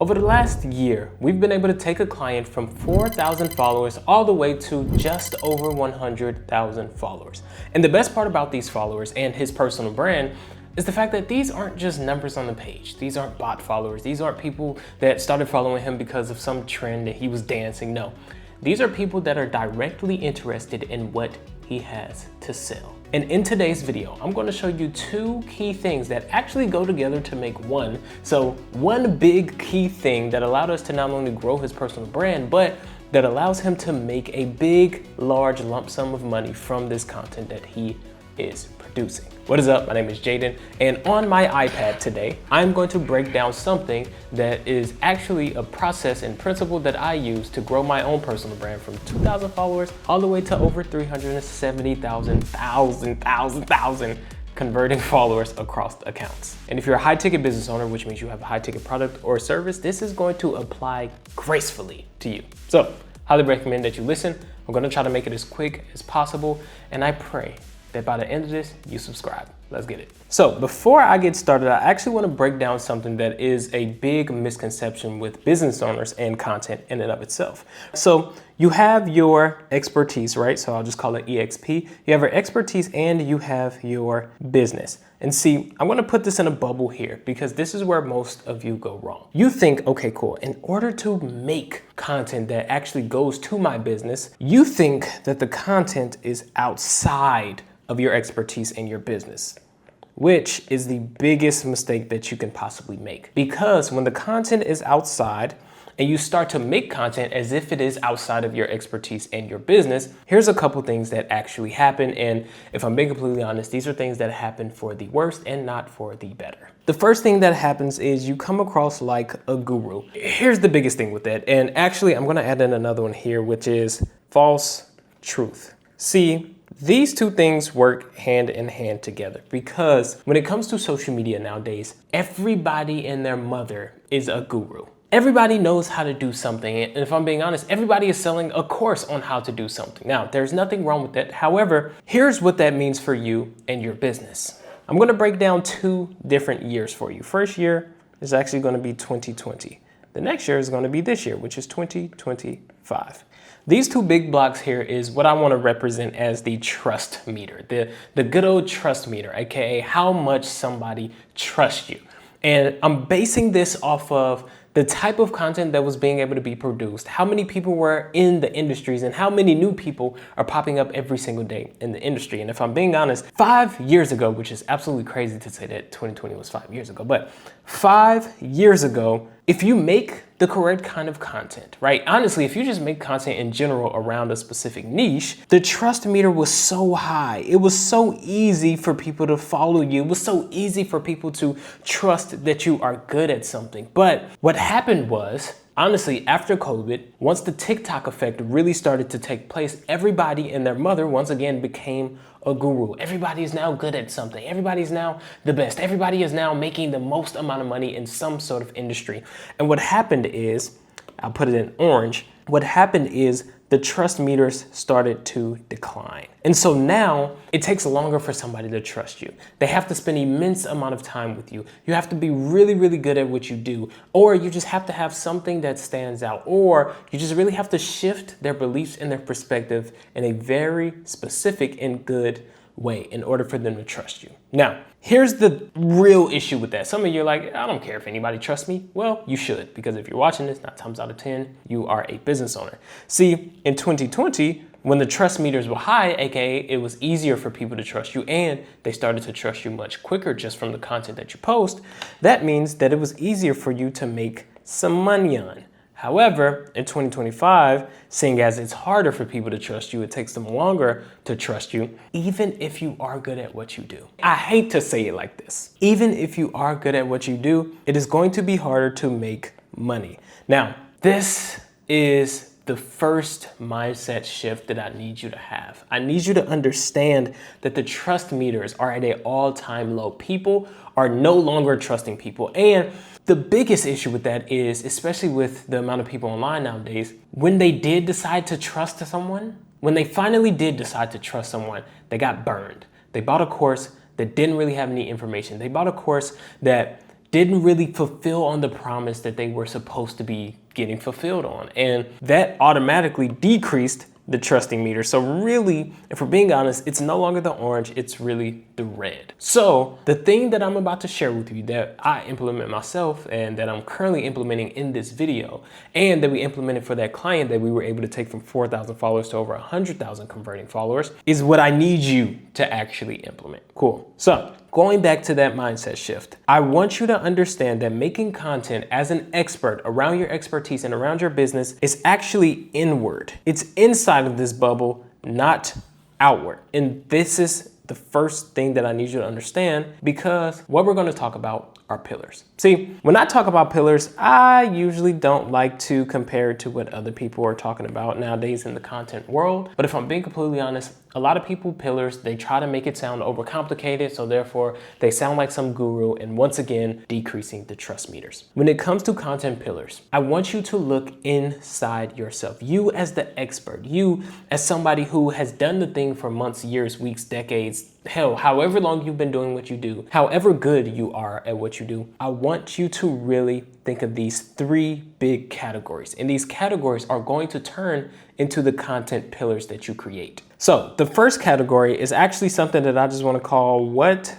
Over the last year, we've been able to take a client from 4,000 followers all the way to just over 100,000 followers. And the best part about these followers and his personal brand is the fact that these aren't just numbers on the page. These aren't bot followers. These aren't people that started following him because of some trend that he was dancing. No, these are people that are directly interested in what he has to sell. And in today's video, I'm going to show you two key things that actually go together to make one. So one big key thing that allowed us to not only grow his personal brand, but that allows him to make a big, large lump sum of money from this content that he is producing. What is up? My name is Jaden, and on my iPad today, I'm going to break down something that is actually a process and principle that I use to grow my own personal brand from 2,000 followers all the way to over 370,000 converting followers across accounts. And if you're a high-ticket business owner, which means you have a high-ticket product or service, this is going to apply gracefully to you. So, highly recommend that you listen. I'm going to try to make it as quick as possible, and I pray that by the end of this, you subscribe. Let's get it. So before I get started, I actually want to break down something that is a big misconception with business owners and content in and of itself. So you have your expertise, right? So I'll just call it EXP. You have your expertise and you have your business. And see, I'm going to put this in a bubble here because this is where most of you go wrong. You think, okay, cool. In order to make content that actually goes to my business, you think that the content is outside of your expertise and your business, which is the biggest mistake that you can possibly make. Because when the content is outside and you start to make content as if it is outside of your expertise and your business, here's a couple things that actually happen. And if I'm being completely honest, these are things that happen for the worst and not for the better. The first thing that happens is you come across like a guru. Here's the biggest thing with that. And actually, I'm gonna add in another one here, which is false truth. See, these two things work hand in hand together because when it comes to social media nowadays, everybody and their mother is a guru. Everybody knows how to do something. And if I'm being honest, everybody is selling a course on how to do something. Now, there's nothing wrong with that. However, here's what that means for you and your business. I'm going to break down two different years for you. First year is actually going to be 2020. The next year is going to be this year, which is 2025. These two big blocks here is what I want to represent as the trust meter, the good old trust meter, aka how much somebody trusts you. And I'm basing this off of the type of content that was being able to be produced, how many people were in the industries, and how many new people are popping up every single day in the industry. And if I'm being honest, 5 years ago, which is absolutely crazy to say that 2020 was 5 years ago, but 5 years ago, if you make the correct kind of content, right? Honestly, if you just make content in general around a specific niche, the trust meter was so high. It was so easy for people to follow you. It was so easy for people to trust that you are good at something. But what happened was, honestly, after COVID, once the TikTok effect really started to take place, everybody and their mother once again became a guru. Everybody is now good at something. Everybody's now the best. Everybody is now making the most amount of money in some sort of industry. And what happened is, I'll put it in orange, what happened is the trust meters started to decline. And so now it takes longer for somebody to trust you. They have to spend immense amount of time with you. You have to be really, really good at what you do, or you just have to have something that stands out, or you just really have to shift their beliefs and their perspective in a very specific and good way in order for them to trust you. Now, here's the real issue with that. Some of you are like, I don't care if anybody trusts me. Well, you should, because if you're watching this, 9 times out of 10, you are a business owner. See, in 2020, when the trust meters were high, aka it was easier for people to trust you and they started to trust you much quicker just from the content that you post, that means that it was easier for you to make some money on. However, in 2025, seeing as it's harder for people to trust you, it takes them longer to trust you, even if you are good at what you do. I hate to say it like this. Even if you are good at what you do, it is going to be harder to make money. Now, this is the first mindset shift that I need you to have. I need you to understand that the trust meters are at an all-time low. People are no longer trusting people. And the biggest issue with that is, especially with the amount of people online nowadays, when they did decide to trust someone, when they finally did decide to trust someone, they got burned. They bought a course that didn't really have any information. They bought a course that didn't really fulfill on the promise that they were supposed to be getting fulfilled on. And that automatically decreased the trusting meter. So really, if we're being honest, it's no longer the orange, it's really the red. So the thing that I'm about to share with you that I implement myself and that I'm currently implementing in this video, and that we implemented for that client that we were able to take from 4,000 followers to over 100,000 converting followers, is what I need you to actually implement. Cool. So going back to that mindset shift, I want you to understand that making content as an expert around your expertise and around your business is actually inward. It's inside of this bubble, not outward. And this is the first thing that I need you to understand, because what we're going to talk about are pillars. See, when I talk about pillars, I usually don't like to compare it to what other people are talking about nowadays in the content world. But if I'm being completely honest, a lot of people, pillars, they try to make it sound overcomplicated, so therefore they sound like some guru, and once again, decreasing the trust meters. When it comes to content pillars, I want you to look inside yourself. You as the expert, you as somebody who has done the thing for months, years, weeks, decades, hell, however long you've been doing what you do, however good you are at what you do, I want you to really think of these three big categories. And these categories are going to turn into the content pillars that you create. So the first category is actually something that I just want to call what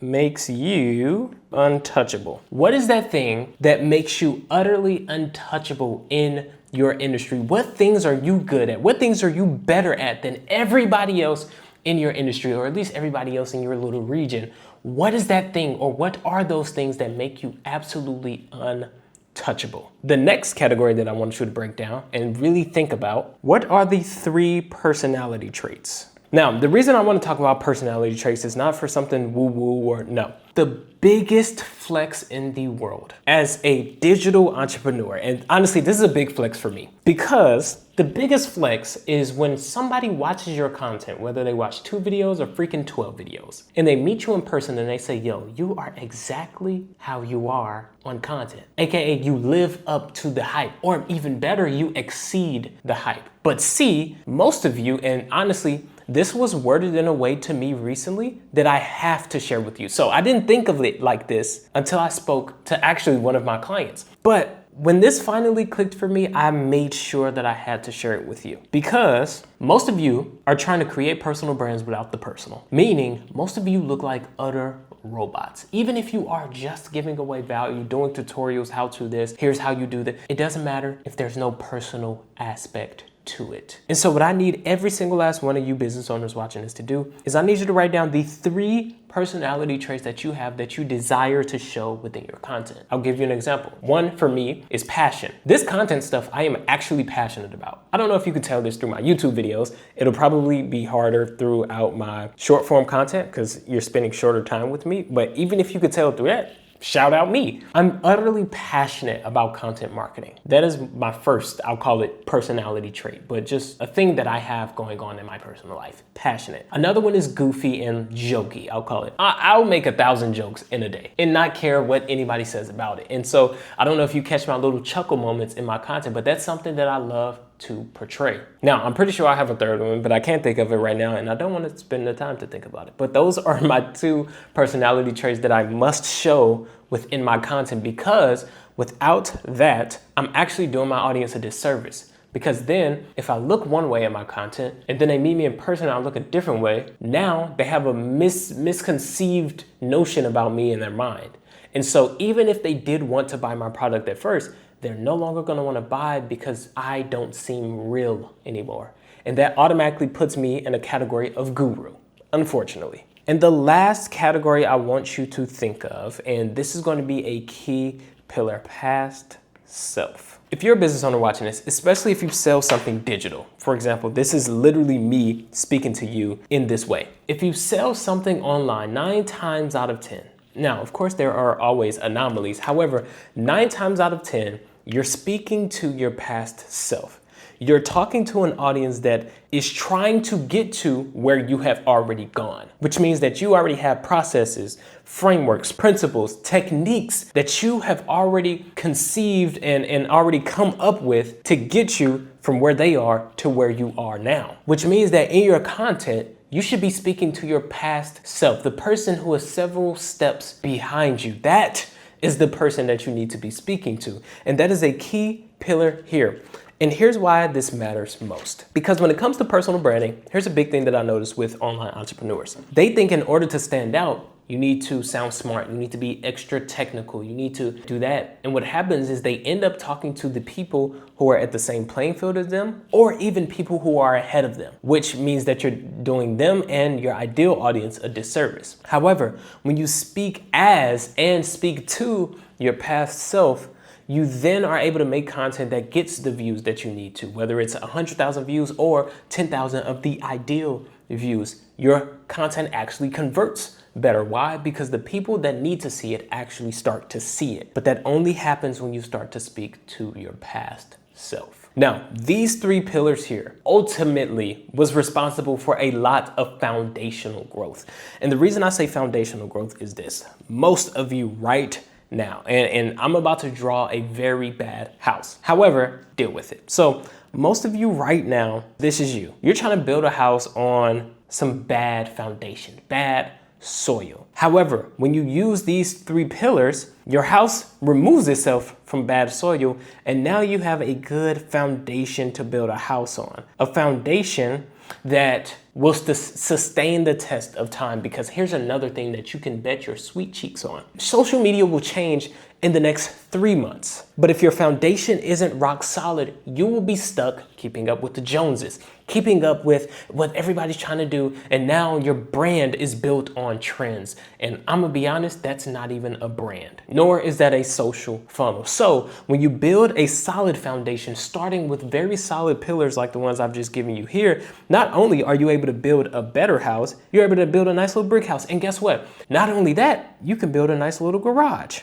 makes you untouchable. What is that thing that makes you utterly untouchable in your industry? What things are you good at? What things are you better at than everybody else in your industry, or at least everybody else in your little region? What is that thing, or what are those things that make you absolutely untouchable? The next category that I want you to break down and really think about, what are the three personality traits? Now, the reason I want to talk about personality traits is not for something woo-woo or no. The biggest flex in the world as a digital entrepreneur, and honestly, this is a big flex for me, because the biggest flex is when somebody watches your content, whether they watch 2 videos or freaking 12 videos, and they meet you in person and they say, yo, you are exactly how you are on content. AKA you live up to the hype, or even better, you exceed the hype. But see, most of you, and honestly, this was worded in a way to me recently that I have to share with you. So I didn't think of it like this until I spoke to actually one of my clients. But when this finally clicked for me, I made sure that I had to share it with you, because most of you are trying to create personal brands without the personal, meaning most of you look like utter robots. Even if you are just giving away value, doing tutorials, how to this, here's how you do that, it doesn't matter if there's no personal aspect to it. And so what I need every single last one of you business owners watching this to do is I need you to write down the 3 personality traits that you have that you desire to show within your content. I'll give you an example. One for me is passion. This content stuff I am actually passionate about. I don't know if you can tell this through my YouTube videos. It'll probably be harder throughout my short form content because you're spending shorter time with me. But even if you could tell through that, shout out me. I'm utterly passionate about content marketing. That is my first, I'll call it personality trait, but just a thing that I have going on in my personal life. Passionate. Another one is goofy and jokey, I'll call it. I'll make 1,000 jokes in a day and not care what anybody says about it. And so I don't know if you catch my little chuckle moments in my content, but that's something that I love to portray. Now, I'm pretty sure I have a third one, but I can't think of it right now, and I don't want to spend the time to think about it. But those are my 2 personality traits that I must show within my content, because without that, I'm actually doing my audience a disservice. Because then if I look one way at my content and then they meet me in person and I look a different way, now they have a misconceived notion about me in their mind. And so even if they did want to buy my product at first, they're no longer going to want to buy because I don't seem real anymore. And that automatically puts me in a category of guru, unfortunately. And the last category I want you to think of, and this is going to be a key pillar, past self. If you're a business owner watching this, especially if you sell something digital, for example, this is literally me speaking to you in this way. If you sell something online 9 times out of 10, now, of course, there are always anomalies. However, 9 times out of 10, you're speaking to your past self. You're talking to an audience that is trying to get to where you have already gone, which means that you already have processes, frameworks, principles, techniques that you have already conceived and already come up with to get you from where they are to where you are now. Which means that in your content, you should be speaking to your past self, the person who is several steps behind you. That is the person that you need to be speaking to. And that is a key pillar here. And here's why this matters most. Because when it comes to personal branding, here's a big thing that I noticed with online entrepreneurs. They think in order to stand out, you need to sound smart. You need to be extra technical. You need to do that. And what happens is they end up talking to the people who are at the same playing field as them, or even people who are ahead of them, which means that you're doing them and your ideal audience a disservice. However, when you speak as and speak to your past self, you then are able to make content that gets the views that you need to, whether it's 100,000 views or 10,000 of the ideal views. Your content actually converts better. Why? Because the people that need to see it actually start to see it. But that only happens when you start to speak to your past self. Now, these three pillars here ultimately was responsible for a lot of foundational growth. And the reason I say foundational growth is this. Most of you right now, and I'm about to draw a very bad house. However, deal with it. So most of you right now, this is you. You're trying to build a house on some bad foundation, bad soil. However, when you use these three pillars, your house removes itself from bad soil, and now you have a good foundation to build a house on. A foundation that will sustain the test of time, because here's another thing that you can bet your sweet cheeks on. Social media will change in the next 3 months. But if your foundation isn't rock solid, you will be stuck keeping up with the Joneses, keeping up with what everybody's trying to do. And now your brand is built on trends. And I'm gonna be honest, that's not even a brand, nor is that a social funnel. So when you build a solid foundation, starting with very solid pillars like the ones I've just given you here, not only are you able to build a better house, you're able to build a nice little brick house. And guess what? Not only that, you can build a nice little garage.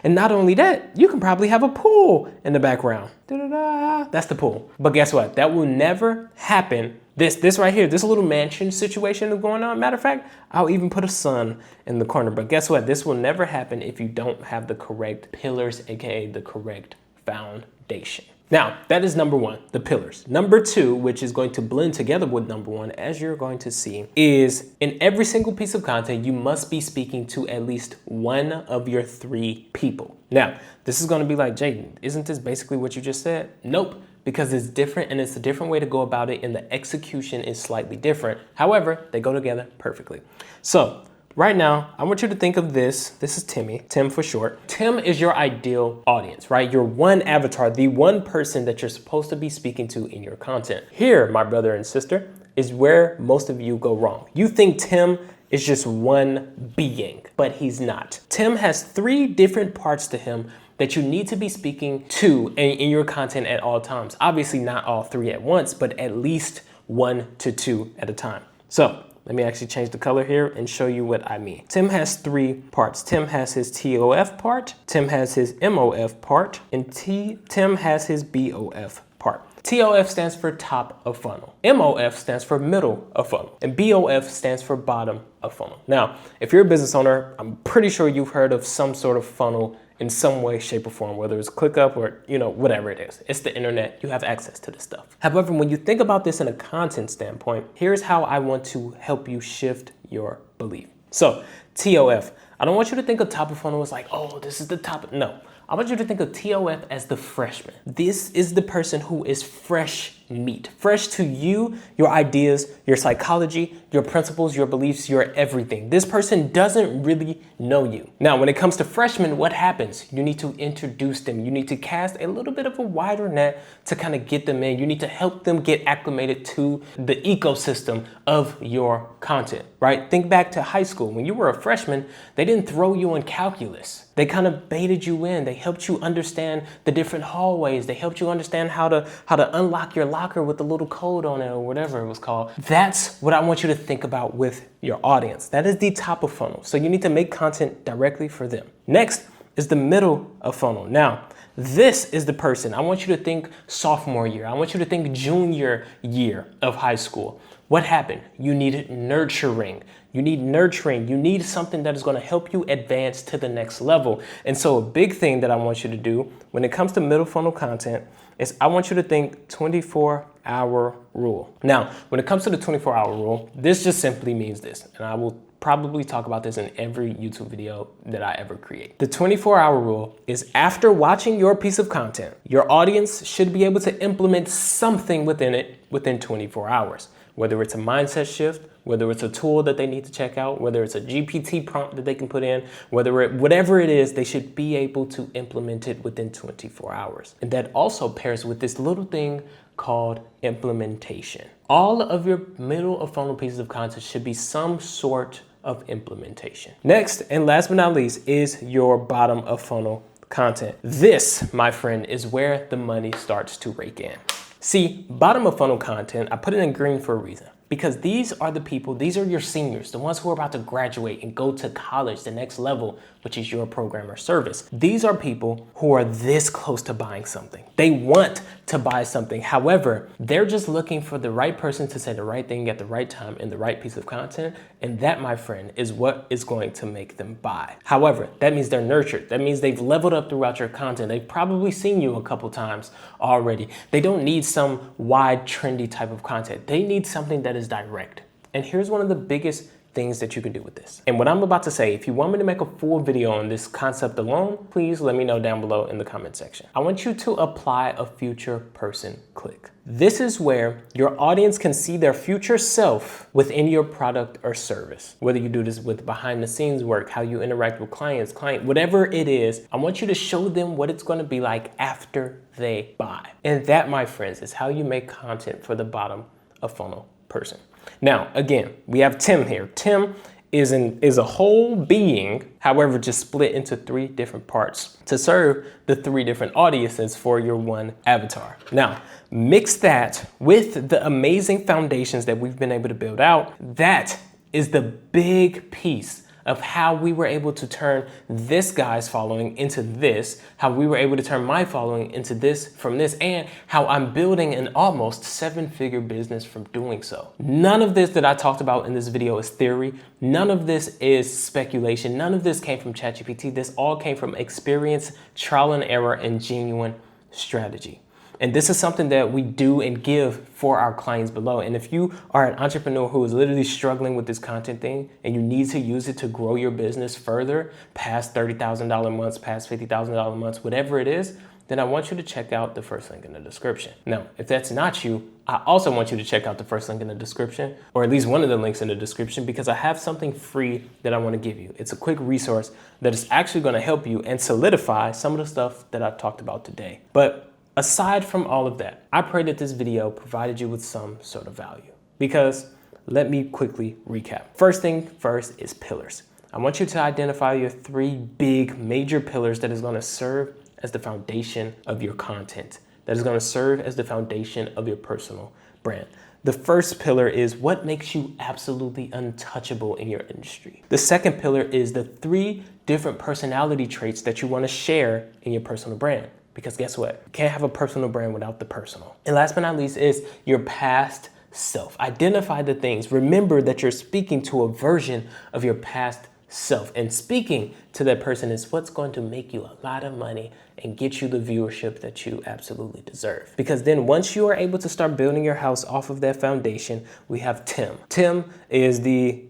And not only that, you can probably have a pool in the background. Da-da-da. That's the pool. But guess what? That will never happen. This right here, this little mansion situation is going on. Matter of fact, I'll even put a sun in the corner. But guess what? This will never happen if you don't have the correct pillars, aka the correct foundation. Now, that is number one, the pillars. Number two, which is going to blend together with number one, as you're going to see, is in every single piece of content, you must be speaking to at least one of your three people. Now, this is going to be like, Jaden, isn't this basically what you just said? Nope, because it's different and it's a different way to go about it, and the execution is slightly different. However, they go together perfectly. So, right now, I want you to think of this. This is Timmy, Tim for short. Tim is your ideal audience, right? Your one avatar, the one person that you're supposed to be speaking to in your content. Here, my brother and sister, is where most of you go wrong. You think Tim is just one being, but he's not. Tim has three different parts to him that you need to be speaking to in your content at all times. Obviously, not all three at once, but at least 1 to 2 at a time. So, let me actually change the color here and show you what I mean. Tim has three parts. Tim has his TOF part, Tim has his MOF part, and Tim has his BOF part. TOF stands for top of funnel. MOF stands for middle of funnel. And BOF stands for bottom of funnel. Now, if you're a business owner, I'm pretty sure you've heard of some sort of funnel in some way, shape, or form, whether it's ClickUp or, whatever it is. It's the internet. You have access to this stuff. However, when you think about this in a content standpoint, here's how I want to help you shift your belief. So, TOF. I don't want you to think of top of funnel as like, oh, this is the top. No. I want you to think of TOF as the freshman. This is the person who is fresh meat, fresh to you, your ideas, your psychology, your principles, your beliefs, your everything. This person doesn't really know you. Now, when it comes to freshmen, what happens? You need to introduce them. You need to cast a little bit of a wider net to kind of get them in. You need to help them get acclimated to the ecosystem of your content, right? Think back to high school. When you were a freshman, they didn't throw you in calculus. They kind of baited you in. They helped you understand the different hallways. They helped you understand how to unlock your locker with the little code on it or whatever it was called. That's what I want you to think about with your audience. That is the top of funnel. So you need to make content directly for them. Next is the middle of funnel. Now, this is the person. I want you to think sophomore year. I want you to think junior year of high school. What happened? You needed nurturing. You need nurturing. You need something that is going to help you advance to the next level. And so a big thing that I want you to do when it comes to middle funnel content is I want you to think 24-hour rule. Now, when it comes to the 24-hour rule, this just simply means this, and I will probably talk about this in every YouTube video that I ever create. The 24-hour rule is after watching your piece of content, your audience should be able to implement something within it within 24 hours. Whether it's a mindset shift, whether it's a tool that they need to check out, whether it's a GPT prompt that they can put in, whatever it is, they should be able to implement it within 24 hours. And that also pairs with this little thing called implementation. All of your middle of funnel pieces of content should be some sort of implementation. Next, and last but not least, is your bottom of funnel content. This, my friend, is where the money starts to rake in. See, bottom of funnel content, I put it in green for a reason. Because these are the people, these are your seniors, the ones who are about to graduate and go to college, the next level, which is your program or service. These are people who are this close to buying something. They want to buy something. However, they're just looking for the right person to say the right thing at the right time in the right piece of content. And that, my friend, is what is going to make them buy. However, that means they're nurtured. That means they've leveled up throughout your content. They've probably seen you a couple times already. They don't need some wide, trendy type of content. They need something that is direct. And here's one of the biggest things that you can do with this. And what I'm about to say, if you want me to make a full video on this concept alone, please let me know down below in the comment section. I want you to apply a future person click. This is where your audience can see their future self within your product or service. Whether you do this with behind the scenes work, how you interact with clients, whatever it is, I want you to show them what it's going to be like after they buy. And that, my friends, is how you make content for the bottom of funnel person. Now, again, we have Tim here. Tim is a whole being, however, just split into 3 different parts to serve the 3 different audiences for your one avatar. Now, mix that with the amazing foundations that we've been able to build out. That is the big piece of how we were able to turn this guy's following into this, how we were able to turn my following into this from this, and how I'm building an almost 7-figure business from doing so. None of this that I talked about in this video is theory. None of this is speculation. None of this came from ChatGPT. This all came from experience, trial and error, and genuine strategy. And this is something that we do and give for our clients below. And if you are an entrepreneur who is literally struggling with this content thing and you need to use it to grow your business further past $30,000 months, past $50,000 months, whatever it is, then I want you to check out the first link in the description. Now, if that's not you, I also want you to check out the first link in the description, or at least one of the links in the description, because I have something free that I want to give you. It's a quick resource that is actually going to help you and solidify some of the stuff that I talked about today. But aside from all of that, I pray that this video provided you with some sort of value, because let me quickly recap. First thing first is pillars. I want you to identify your 3 big major pillars that is going to serve as the foundation of your content, that is going to serve as the foundation of your personal brand. The first pillar is what makes you absolutely untouchable in your industry. The second pillar is the 3 different personality traits that you want to share in your personal brand. Because guess what? You can't have a personal brand without the personal. And last but not least is your past self. Identify the things. Remember that you're speaking to a version of your past self. And speaking to that person is what's going to make you a lot of money and get you the viewership that you absolutely deserve. Because then once you are able to start building your house off of that foundation, we have Tim. Tim is the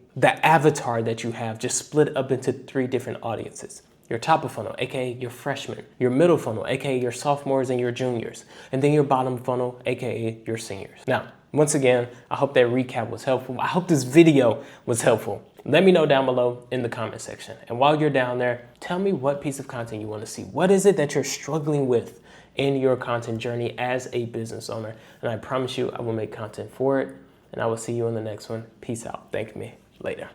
avatar that you have just split up into 3 different audiences. Your top of funnel, aka your freshmen, your middle funnel, aka your sophomores and your juniors, and then your bottom funnel, aka your seniors. Now, once again, I hope that recap was helpful. I hope this video was helpful. Let me know down below in the comment section. And while you're down there, tell me what piece of content you want to see. What is it that you're struggling with in your content journey as a business owner? And I promise you, I will make content for it. And I will see you in the next one. Peace out. Thank me. Later.